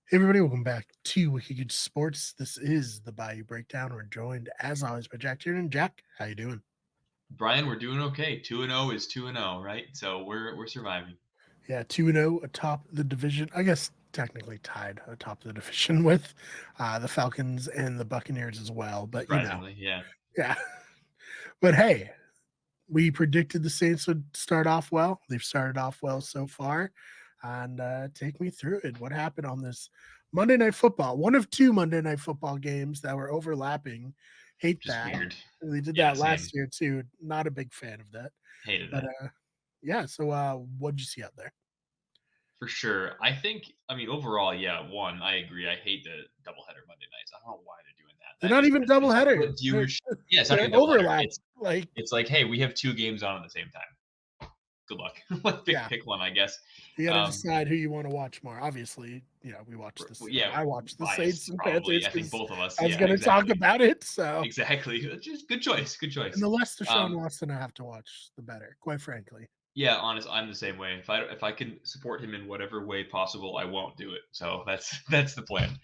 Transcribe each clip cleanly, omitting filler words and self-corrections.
Hey everybody, welcome back to Wicked Sports. This is the Bayou Breakdown. We're joined, as always, by Jack Tiernan. Jack, how you doing? Brian, we're doing okay. 2-0 is 2-0, right? So we're surviving. Yeah, 2-0 atop the division. I guess technically tied atop the division with the Falcons and the Buccaneers as well. But Surprisingly, yeah. yeah. But hey, we predicted the Saints would start off well. They've started off well so far. And take me through it. What happened on this Monday Night Football? One of two Monday Night Football games that were overlapping. Hate Just that. weird. They did Yeah, that same. last year too. Not a big fan of that. Hated But that. yeah, so what'd you see out there? For sure. Overall, yeah, one, I agree. I hate the doubleheader Monday nights. I don't know why they're doing that. They're That not just even double messes headers. with viewership. Yeah, it's not They're even doubleheader. overlap. It's Like, it's like, hey, we have two games on at the same time. Good luck. Like pick yeah, pick one, I guess. you got to Um, decide who you want to watch more. Obviously, we watched this. yeah, I watched the Saints biased and probably. Panthers I think because both of us. I was Yeah, going to talk exactly. about it. So, Exactly. Just good choice. Good and choice. the less Deshaun Um, Watson I have to watch, the better. Quite frankly. Yeah, honest, I'm the same way. If I can support him in whatever way possible, I won't do it. So that's that's the plan.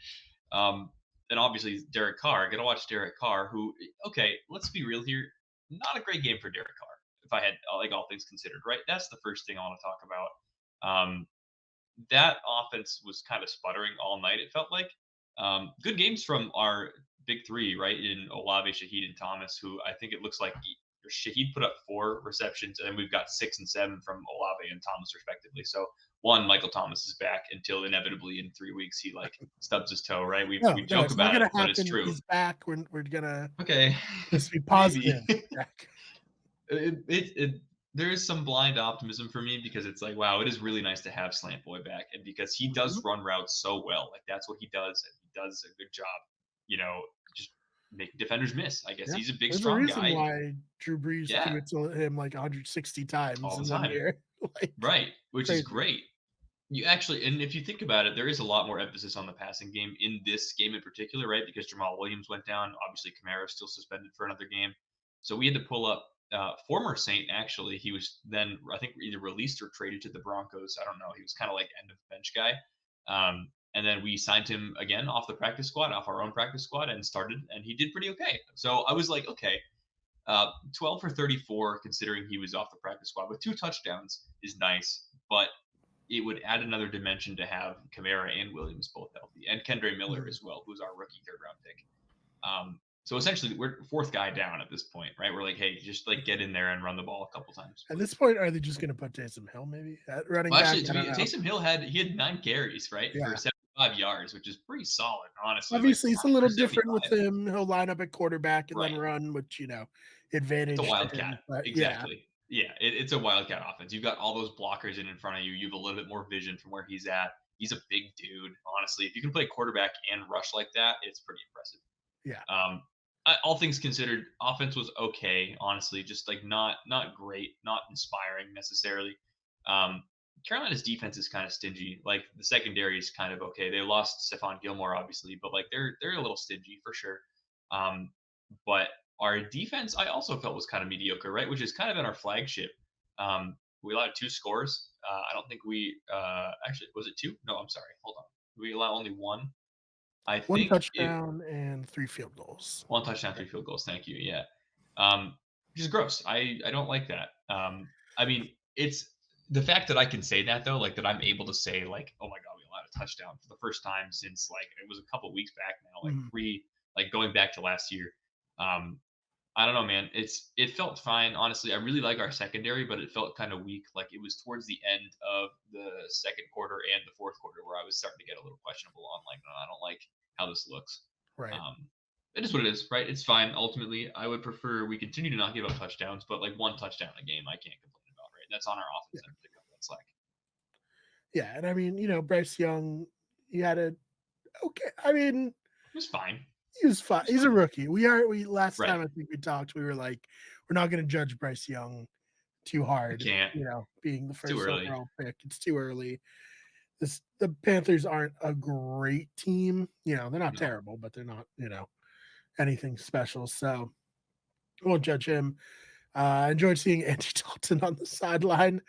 Um, and obviously Derek Carr. Gonna watch Derek Carr, who okay, let's be real here. Not a great game for Derek Carr. If I had like all things considered, right? That's the first thing I want to talk about. Um, that offense was kind of sputtering all night. It felt like good games from our big three, right? In Olave, Shaheed, and Thomas, who I think it looks like Shaheed put up 4 receptions, and then we've got 6 and 7 from Olave and Thomas, respectively. So one, Michael Thomas is back until inevitably in 3 weeks he like stubs his toe, right? We No, no, joke it's not about it, gonna but it's happen. true. He's back. We're gonna Okay, just be maybe. positive, Jack. It there is some blind optimism for me because it's like, wow, it is really nice to have Slant Boy back, and because he Mhm. does run routes so well, like that's what he does, and he does a good job, you know, just making defenders miss. I guess Yeah, he's a big, there's a strong reason guy. why Drew Brees threw Yeah, it to him like 160 times all the in one time. year. Like Right, which is crazy. great. You actually, and if you think about it, there is a lot more emphasis on the passing game in this game in particular, right? Because Jamal Williams went down. Obviously, Kamara is still suspended for another game. So we had to pull up former Saint, actually. He was then, I think, either released or traded to the Broncos. I don't know. He was kind of like end of bench guy. And then we signed him again off the practice squad, off our own practice squad, and started, and he did pretty okay. So I was like, okay, 12 for 34, considering he was off the practice squad with 2 touchdowns, is nice. But it would add another dimension to have Kamara and Williams both healthy, and Kendre Miller Mhm. as well, who's our rookie third round pick. So essentially, we're fourth guy down at this point, right? We're like, hey, just like get in there and run the ball a couple times, At this please. point, are they just gonna put Taysom Hill maybe at running Well, back? actually, I don't know. Taysom Hill had 9 carries, right, for Yeah. 75 yards, which is pretty solid, honestly. Like Obviously, it's a for little different with 75, him. He'll line up at quarterback and then right? run, which, It's a advantage to wildcat. him. But yeah, Exactly. Yeah, it's a wildcat offense. You've got all those blockers in front of you. You have a little bit more vision from where he's at. He's a big dude. Honestly, if you can play quarterback and rush like that, it's pretty impressive. yeah. All things considered, offense was okay. Honestly, just like not great, not inspiring necessarily. Um, Carolina's defense is kind of stingy. Like the secondary is kind of okay. They lost Stephon Gilmore, obviously, but like they're a little stingy for sure. Um, but our defense, I also felt was kind of mediocre, right? Which is kind of in our flagship. We allowed 2 scores. I don't think we actually was it two? No, I'm sorry. Hold on. We allow only one. I One think it touchdown and 3 field goals. 1 touchdown, 3 field goals. Thank you. Yeah, which is gross. I don't like that. I mean, it's the fact that I can say that though, like that I'm able to say like, oh my god, we allowed a touchdown for the first time since like it was a couple weeks back now, like Mhm. like going back to last year. Um, I don't know, man. It felt fine, honestly. I really like our secondary, but it felt kind of weak. Like it was towards the end of the second quarter and the fourth quarter where I was starting to get a little questionable on like, no, I don't like how this looks. Right. Um, it is what it is, right? It's fine. Ultimately, I would prefer we continue to not give up touchdowns, but like 1 touchdown a game, I can't complain about, right? That's on our Yeah. offense and pick up that slack. Yeah. And I mean, Bryce Young, he had a okay. I mean, It was fine. he was It fine. was He's a fine. rookie. We last Right. time I think we talked, we were like, we're not gonna judge Bryce Young too I hard, can't. being the It's too first early. overall pick. It's too early. The Panthers aren't a great team. They're not No. terrible, but they're not, anything special. So I won't judge him. I enjoyed seeing Andy Dalton on the sideline.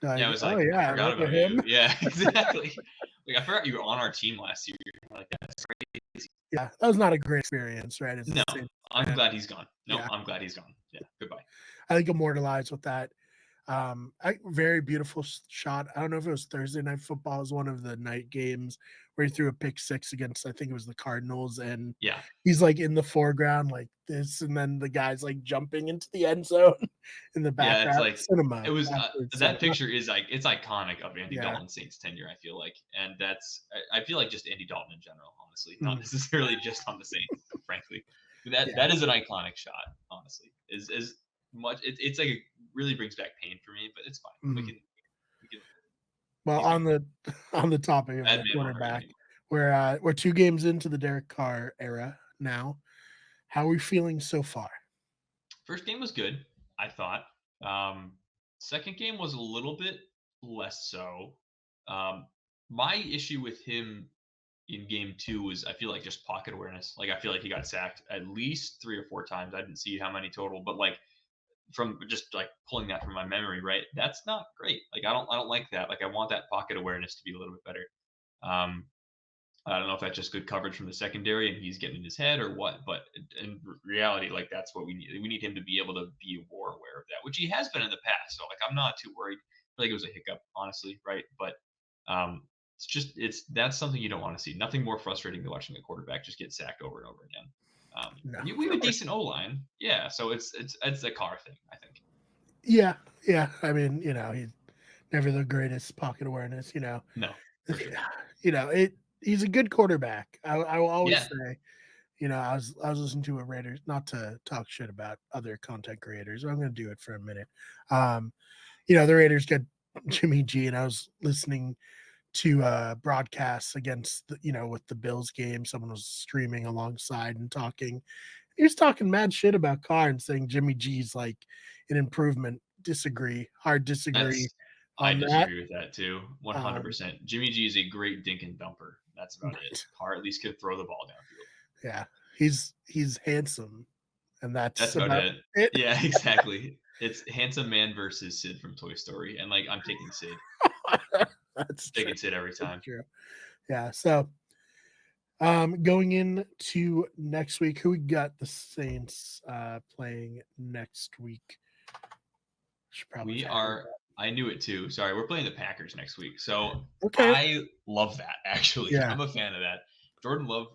Yeah, I Like, was oh like, I yeah, forgot remember about him? you. Yeah, exactly. Like I forgot you were on our team last year. Like that's crazy. Yeah, that was not a great experience, right? As a No, Saints I'm fan. glad he's gone. No, Yeah, I'm glad he's gone. Yeah, goodbye. I think immortalized with that. Very beautiful shot. I don't know if it was Thursday Night Football. It was one of the night games where he threw a pick six against, I think it was the Cardinals, and Yeah, he's like in the foreground like this, and then the guy's like jumping into the end zone in the yeah. It's background. like Cinema, it was absolute that cinema. picture is like it's iconic of Andy Yeah. Dalton's Saints tenure. I feel like, and I feel like just Andy Dalton in general, honestly, not Mhm. necessarily just on the Saints. Frankly, that Yeah. is an iconic shot. Honestly, is much. It's like it really brings back pain for me, but it's fine. Mhm. We can. Well, He's gone. on the on the topic of Bad the man won't hurt you quarterback, anymore. we're 2 games into the Derek Carr era now. How are we feeling so far? First game was good, I thought. Second game was a little bit less so. Um, my issue with him in game two was I feel like just pocket awareness. Like I feel like he got sacked at least 3 or 4 times. I didn't see how many total, but like from just like pulling that from my memory, right? That's not great. Like I don't like that. Like I want that pocket awareness to be a little bit better. Um, I don't know if that's just good coverage from the secondary and he's getting in his head or what, but in reality, like that's what we need. We need him to be able to be more aware of that, which he has been in the past. So like I'm not too worried. I feel like it was a hiccup, honestly, right? But it's that's something you don't want to see. Nothing more frustrating than watching a quarterback just get sacked over and over again. No, And we of have a course. decent O line, yeah. So it's a car thing, I think. Yeah, yeah. I mean, he's never the greatest pocket awareness. No, for sure. He's a good quarterback. I will always Yeah, say, I was listening to a Raiders, not to talk shit about other content creators, but I'm going to do it for a minute. Um, the Raiders get Jimmy G, and I was listening to broadcasts against with the Bills game. Someone was streaming alongside and talking. He was talking mad shit about Carr and saying Jimmy G's like an improvement. Hard disagree that's I on that. disagree with that too, Um, 100%. Jimmy G is a great dink and dumper. That's about it. Carr at least could throw the ball downfield. yeah, he's handsome, and That's that's about about it. it. Yeah, exactly. It's handsome man versus Sid from Toy Story, and like I'm taking Sid. That's true. Taking Sid every That's time. true. Yeah. So, going into next week, who we got the Saints playing next week? Should probably We tackle are. I knew it too. Sorry, we're playing the Packers next week, so that. Okay. I love that. Actually, Yeah. I'm a fan of that. Jordan Love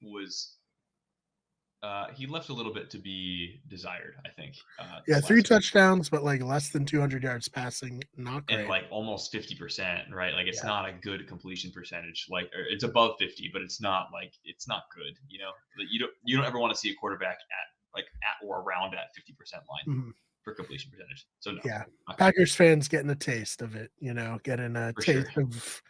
was he left a little bit to be desired, I think, Yeah. this 3 last week, touchdowns, but like less than 200 yards passing. Not and great. like almost 50%, right? Like it's Yeah. not a good completion percentage. Like or it's above 50, but it's not good. Like, you don't ever want to see a quarterback at or around that 50% line Mhm. for completion percentage. So no, Yeah. not great Packers fans getting a taste of it, getting a for sure. taste of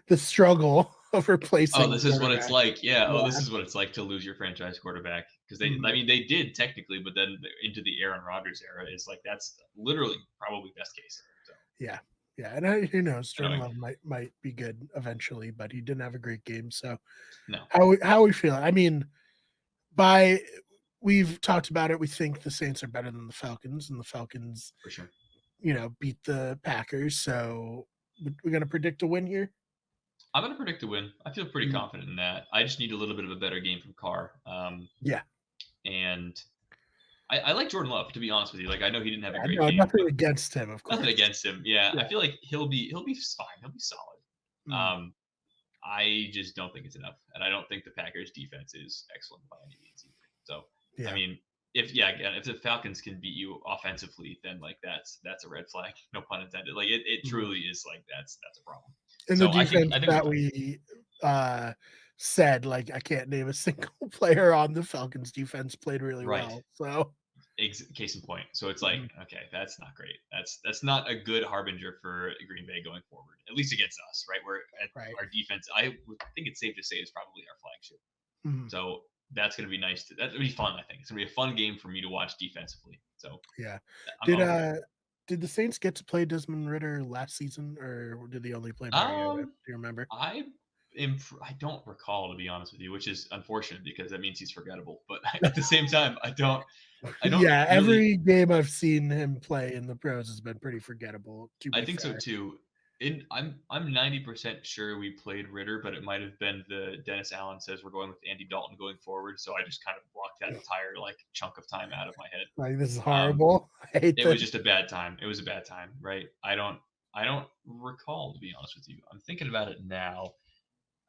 the struggle of Oh, replacing a this is what it's quarterback. like. Yeah. Oh, this Yeah. is what it's like to lose your franchise quarterback because I Mhm. mean, they did technically, but then into the Aaron Rodgers era is like that's literally probably best case. So Yeah. Yeah. And who knows? Jordan annoying. Love might be good eventually, but he didn't have a great game. So No, how we feel? I mean, by we've talked about it. We think the Saints are better than the Falcons, and the Falcons, for sure. beat the Packers. So we're gonna predict a win here. I'm gonna predict a win. I feel pretty Mm, confident in that. I just need a little bit of a better game from Carr. yeah, And I like Jordan Love to be honest with you. Like I know he didn't have a yeah, great no, game, nothing but against him, of nothing course. against him. Yeah, I Yeah, feel like he'll be fine. He'll be solid. mm, Um, I just don't think it's enough, and I don't think the Packers' defense is excellent by any means either. So, I yeah. mean, if the Falcons can beat you offensively, then like that's a red flag, no pun intended. Like it Mm. truly is like that's a problem. And the So defense I think we're that fine. we said, like, I can't name a single player on the Falcons defense played really Right. well. So, Case in point. So it's like, mhm, okay, that's not great. That's not a good harbinger for Green Bay going forward, at least against us, right? Where at right. our defense, I would think it's safe to say is probably our flagship. Mhm, So that's going to be nice. That's going to be fun. I think it's going to be a fun game for me to watch defensively. So yeah. I'm Did over it. uh did the Saints get to play Desmond Ritter last season, or did they only play Mariota? Do Um, you remember? I I don't recall to be honest with you, which is unfortunate because that means he's forgettable. But at the same time, I don't Yeah, really. every game I've seen him play in the pros has been pretty forgettable, to I be think so fair. too. I'm 90% sure we played Ritter, but it might have been the Dennis Allen says we're going with Andy Dalton going forward. So I just kind of blocked that entire like chunk of time out of my head. Like, this is Um, horrible. I hate it was this. just a bad time. It was a bad time, right? I don't recall, to be honest with you. I'm thinking about it now.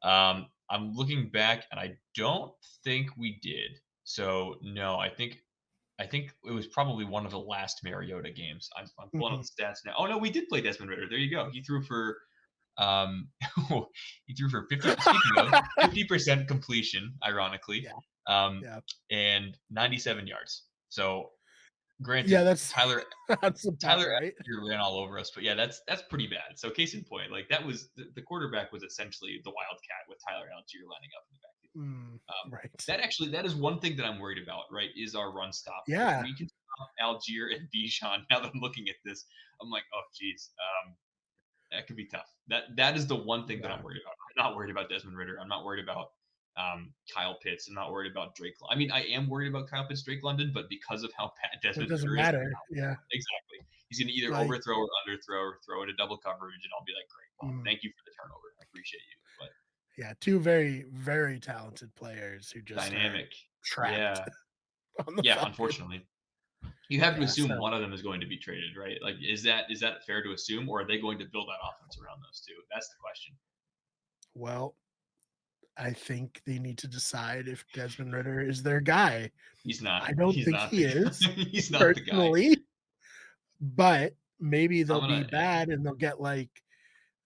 I'm looking back and I don't think we did. So no, I think it was probably one of the last Mariota games. I'm pulling up Mhm. the stats now. Oh no, we did play Desmond Ritter. There you go. He threw for um he threw for 50, speaking of 50% completion, ironically. Yeah, Um yeah. and 97 yards. So Yeah, granted, that's Tyler that's about Tyler right. Algier ran all over us, but yeah, that's pretty bad. So case in point, like that was the quarterback was essentially the Wildcat with Tyler Algier lining up in the backfield. Right. That is one thing that I'm worried about, right? Is our run stop. If Yeah. we can stop Algier and Bijan, now that I'm looking at this, I'm like, oh geez, that could be tough. That is the one thing that Yeah. I'm worried about. I'm not worried about Desmond Ritter. I'm not worried about Kyle Pitts. I'm not worried about Drake. I mean, I am worried about Kyle Pitts, Drake London, but because of how bad It Desmond doesn't Ritter is, I'm matter. not worried Yeah. about it. Exactly. He's going to either Like, overthrow or underthrow or throw into double coverage, and I'll be like, great, well, mm, thank you for the turnover. I appreciate you, but yeah, two very, very talented players who just are dynamic. trapped Yeah, on the yeah. Falcons. Unfortunately, you have to Yeah. assume So, one of them is going to be traded, right? Like, is that fair to assume, or are they going to build that offense around those two? That's the question. well, I think they need to decide if Desmond Ritter is their guy. He's not. I don't He's think not he the is guy. He's not the guy. personally, but maybe I'm they'll be gonna yeah. bad and they'll get like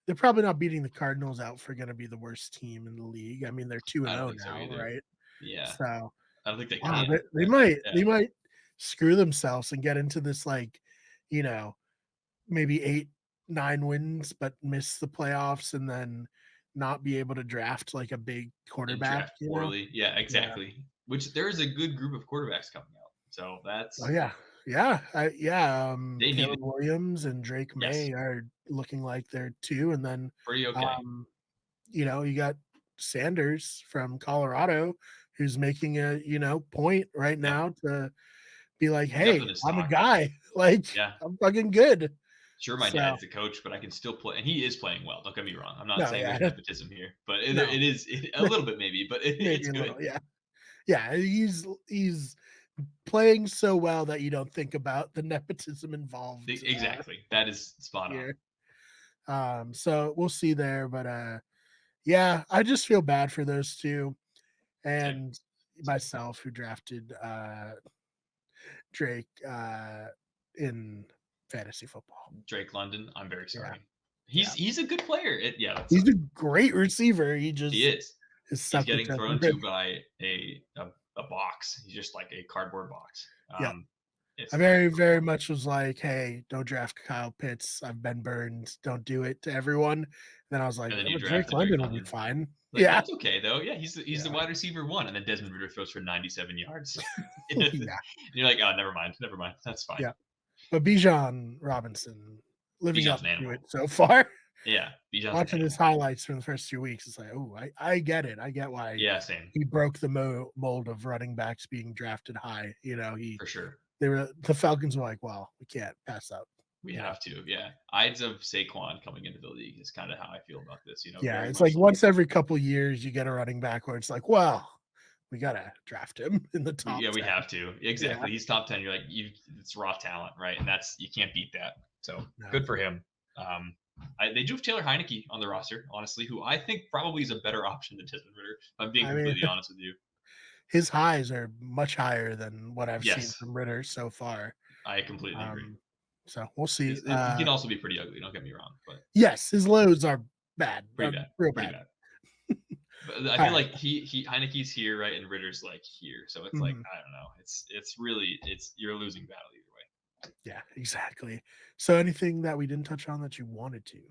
they're probably not beating the Cardinals out for going to be the worst team in the league. I mean, they're 2 and I don't 0 think so now, either. right? Yeah. So, I don't think they wow, can. they That might yeah. they might screw themselves and get into this like, you know, maybe 8, 9 wins, but miss the playoffs and then not be able to draft like a big And quarterback, draft you know? poorly. Yeah, Yeah. exactly. Which there is a good group of quarterbacks coming out. So Oh that's yeah. Yeah. they need it. Caleb Williams and Drake Yes. May are looking like they're 2. And then, Pretty okay. um, you got Sanders from Colorado who's making a, point right Yeah. now to be like, He's up in "Hey, his I'm a stock. guy. Like, Yeah. I'm fucking good." Sure, my So, dad's the coach, but I can still play, and he is playing well. Don't get me wrong. I'm not no, saying there's yeah. nepotism here, but it, No. it is a little bit maybe, but Maybe it's a good. little, yeah. Yeah, he's playing so well that you don't think about the nepotism involved, Exactly. That is spot on. here. So we'll see there, but, yeah, I just feel bad for those 2 Same. and Same. myself who drafted, Drake, in fantasy football. Drake London, I'm very Yeah, sorry. He's yeah. he's a good player. Yeah, that He's a sucks. great receiver, he He just is. is He's stuck with getting thrown Desmond to Ridder. by a box. He's just like a cardboard box. Yeah. I It's not very, going to work very well. much was like, "Hey, don't draft Kyle Pitts. I've been burned. Don't do it," to everyone. Then I was like, And then "Yeah, you but Drake drafted Drake London will be London. fine." Like Yeah, that's okay though. Yeah, he's the yeah, wide receiver one, and then Desmond Ritter throws for 97 yards. yeah, You're like, oh, never mind. That's fine. yeah. But Bijan Robinson living Bijan's up an to animal. it so far. Yeah, Bijan's an Watching his animal. highlights from the first 2 weeks, it's like, "Oh, I get it. I get why Yeah, same he broke the mold of running backs being drafted high." for sure. The Falcons were like, "Well, we can't pass up," We you know? have to. Yeah, Ides of Saquon coming into the league is kind of how I feel about this. Yeah, Very it's like much like once every couple years you get a running back where it's like, well, we gotta draft him in the top we 10. have to Yeah, exactly. He's top 10. You're like it's raw talent, right? And that's you can't beat that. So no. good for him. Um, they do have Taylor Heineke on the roster, honestly, who I think probably is a better option than Desmond Ritter. If I'm being I mean, completely honest with you. his highs are much higher than what I've seen Yes, from Ritter so far. I completely agree. Um, so we'll see. He can also be pretty ugly. Don't get me wrong, but Yes, his lows are bad, pretty bad, real pretty bad. bad. But I All feel right. like he Heineke's here, right, and Ritter's like here, so it's like Mhm. I don't know. It's really it's you're a losing battle either way. Yeah, exactly. So anything that we didn't touch on that you wanted to?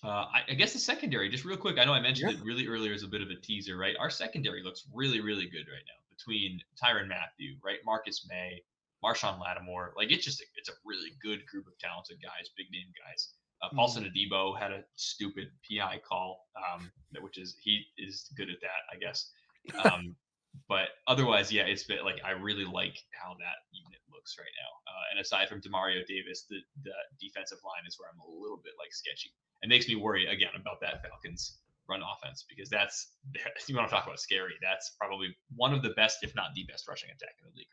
I guess the secondary, just real quick. I know I mentioned Yeah. it really earlier as a bit of a teaser, right? Our secondary looks really, really good right now between Tyron Matthew, right, Marcus May, Marshawn Lattimore. Like it's a really good group of talented guys, big name guys. Paulson Mhm. Adebo had a stupid PI call, which is he is good at that, I guess. Um, But otherwise, yeah, it's been like I really like how that unit looks right now. And aside from Demario Davis, the defensive line is where I'm a little bit like sketchy. It makes me worry again about that Falcons run offense because that's you want to talk about scary. That's probably one of the best, if not the best, rushing attack in the league.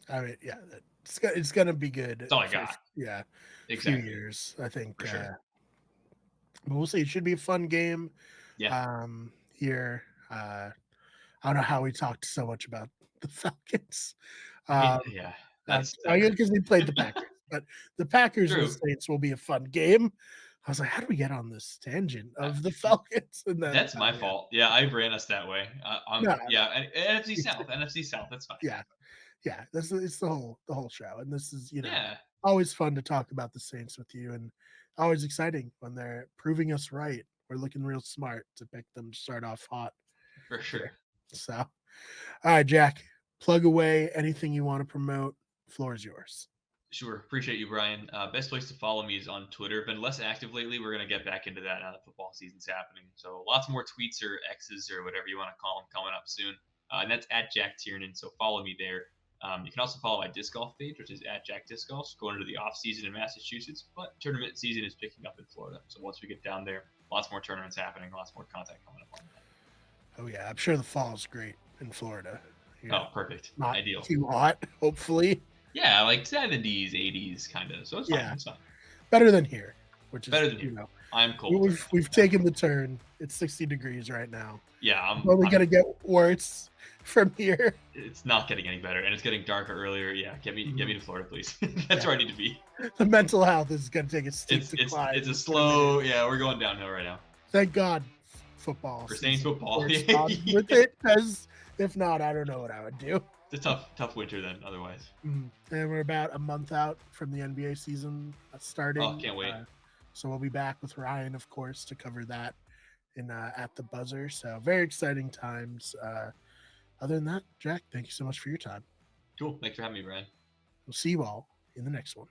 I mean, yeah, it's gonna be good That's all I for got. yeah, a few Exactly, years, I think. for sure. But we'll see. It should be a fun game. Yeah, Here, I don't know how we talked so much about the Falcons. yeah, I that guess hurt. because we played the Packers, but the Packers and the True. Saints will be a fun game. I was like, how do we get on this tangent Uh, of the Falcons? And then, That's my fault. Yeah, I ran us that way. no, Yeah, NFC South, NFC South. That's fine. yeah, yeah. This it's the whole show, and this is Yeah, always fun to talk about the Saints with you, and always exciting when they're proving us right. We're looking real smart to pick them to start off hot for here. sure. So, all right, Jack, plug away anything you want to promote. Floor is yours. Sure. Appreciate you, Brian. Best place to follow me is on Twitter. Been less active lately. We're going to get back into that now that football season's happening. So lots more tweets or X's or whatever you want to call them coming up soon. And that's at Jack Tiernan. So follow me there. You can also follow my disc golf page, which is at Jack Disc Golf. Going into the off season in Massachusetts, but tournament season is picking up in Florida. So once we get down there, lots more tournaments happening, lots more content coming up on that. Oh yeah, I'm sure the fall is great in Florida. Oh, perfect. Not Ideal. too hot, hopefully. Yeah, like 70s, 80s kind of. So it's fine. Yeah, It's fine. better than here, which is Better than here. I'm cold. we've taken the turn. It's 60 degrees right now. Yeah, It's only gonna get worse from here. it's not getting any better, and it's getting darker earlier. Yeah, get me to Florida, please. That's Yeah. where I need to be. The mental health is gonna take a steep It's decline. it's a slow. Yeah, we're going downhill right now Thank God, football for Saints season football. is Yeah. on with it, because if not, I don't know what I would do. It's a tough winter then. Otherwise, And we're about a month out from the NBA season starting. oh, can't wait. So we'll be back with Ryan, of course, to cover that in at the buzzer. So very exciting times. Other than that, Jack, thank you so much for your time. Cool. Thanks for having me, Brian. We'll see you all in the next one.